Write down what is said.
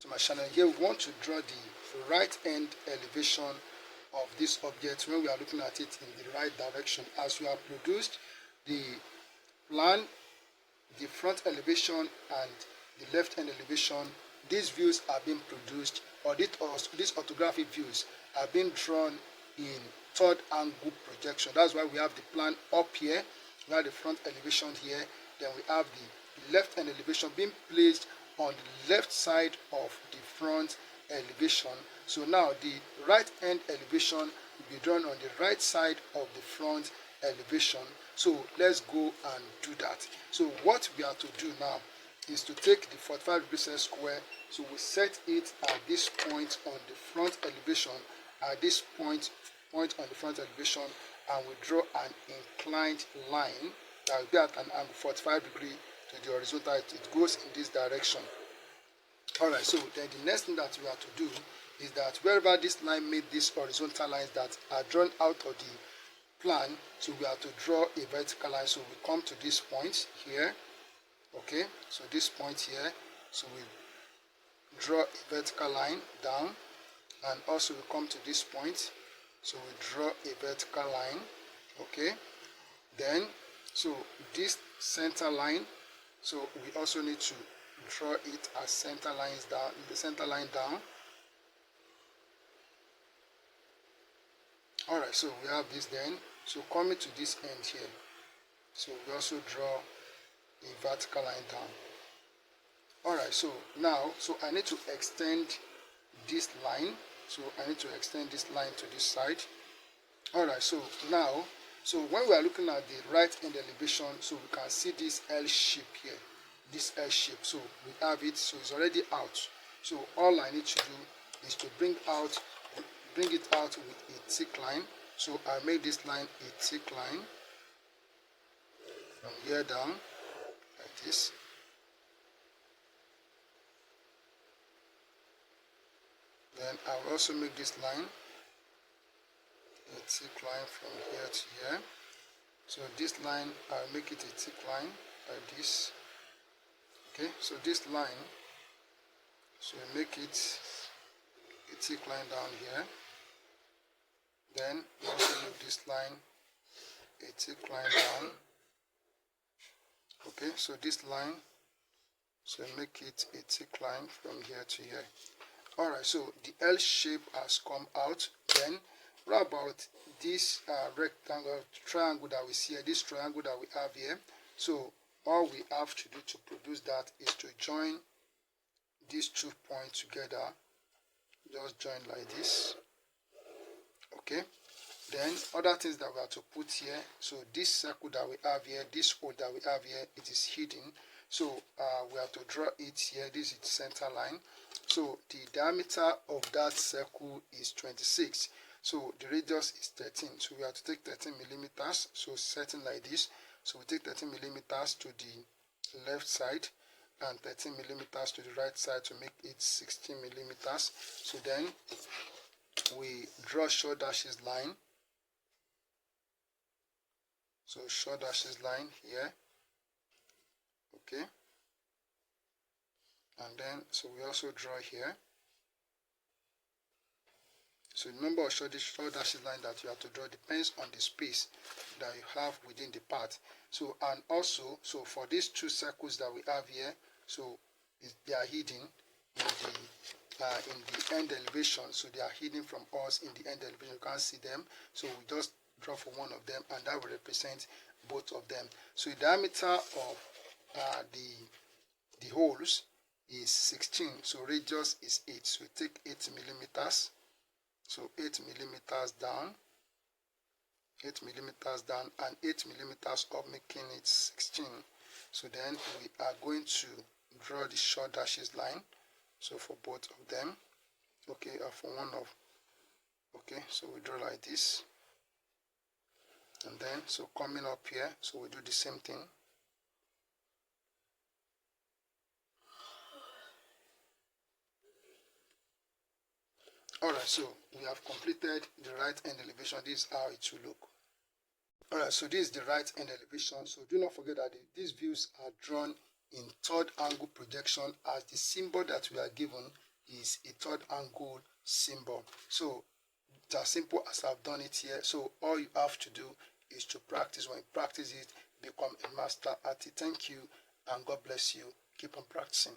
to my channel. Here we want to draw the right end elevation of this object when we are looking at it in the right direction. As we have produced the plan, the front elevation and the left end elevation, these views are being produced, or these orthographic views are being drawn in third angle projection. That's why we have the plan up here, we have the front elevation here, then we have the left end elevation being placed on the left side of the front elevation. So now the right end elevation will be drawn on the right side of the front elevation. So let's go and do that. So what we have to do now is to take the 45 degrees set square. So we set it at this point on the front elevation, at this point on the front elevation, and we draw an inclined line that will be at an angle 45 degrees to the horizontal. It goes in this direction. Alright, so then the next thing that we have to do is that wherever this line made these horizontal lines that are drawn out of the plan, so we have to draw a vertical line. So we come to this point here, okay, so this point here, so we draw a vertical line down, and also we come to this point, so we draw a vertical line, okay. Then so this center line, so we also need to draw it as center lines down, the center line down. Alright, so we have this then. So coming to this end here, so we also draw a vertical line down. Alright, so now, so I need to extend this line. So I need to extend this line to this side. Alright, so now, so when we are looking at the right end elevation, so we can see this L shape here. This L shape, so we have it, so it's already out. So all I need to do is to bring it out with a thick line. So I make this line a thick line from here down like this. Then I will also make this line a thick line from here to here. So this line, I'll make it a thick line like this. Okay, so this line, so make it a thick line down here. Then also make this line a thick line down. Okay, so this line, so make it a thick line from here to here. Alright, so the L shape has come out. Then what about this rectangle, triangle that we see here, this triangle that we have here? So all we have to do to produce that is to join these 2 points together. Just join like this. Okay. Then other things that we have to put here. So this circle that we have here, this hole that we have here, it is hidden. So we have to draw it here. This is the center line. So the diameter of that circle is 26. So the radius is 13. So we have to take 13 millimeters. So setting like this. So we take 13 millimeters to the left side and 13 millimeters to the right side to make it 16 millimeters. So then we draw short dashes line. So short dashes line here. Okay. And then so we also draw here. So the number of short dashes line that you have to draw depends on the space that you have within the part. So and also, so for these 2 circles that we have here, so they are hidden in the end elevation. So they are hidden from us in the end elevation. You can't see them. So we just draw for one of them, and that will represent both of them. So the diameter of the holes is 16. So radius is 8. So we take 8 millimeters. So 8 millimeters down, 8 millimeters down, and 8 millimeters up, making it 16. So then we are going to draw the short dashes line. So for both of them, okay, for one of, okay, so we draw like this. And then, so coming up here, so we do the same thing. Alright, so we have completed the right end elevation. This is how it will look. Alright, so this is the right end elevation. So do not forget that these views are drawn in third angle projection, as the symbol that we are given is a third angle symbol. So it's as simple as I've done it here. So all you have to do is to practice. When you practice it, become a master at it. Thank you, and God bless you. Keep on practicing.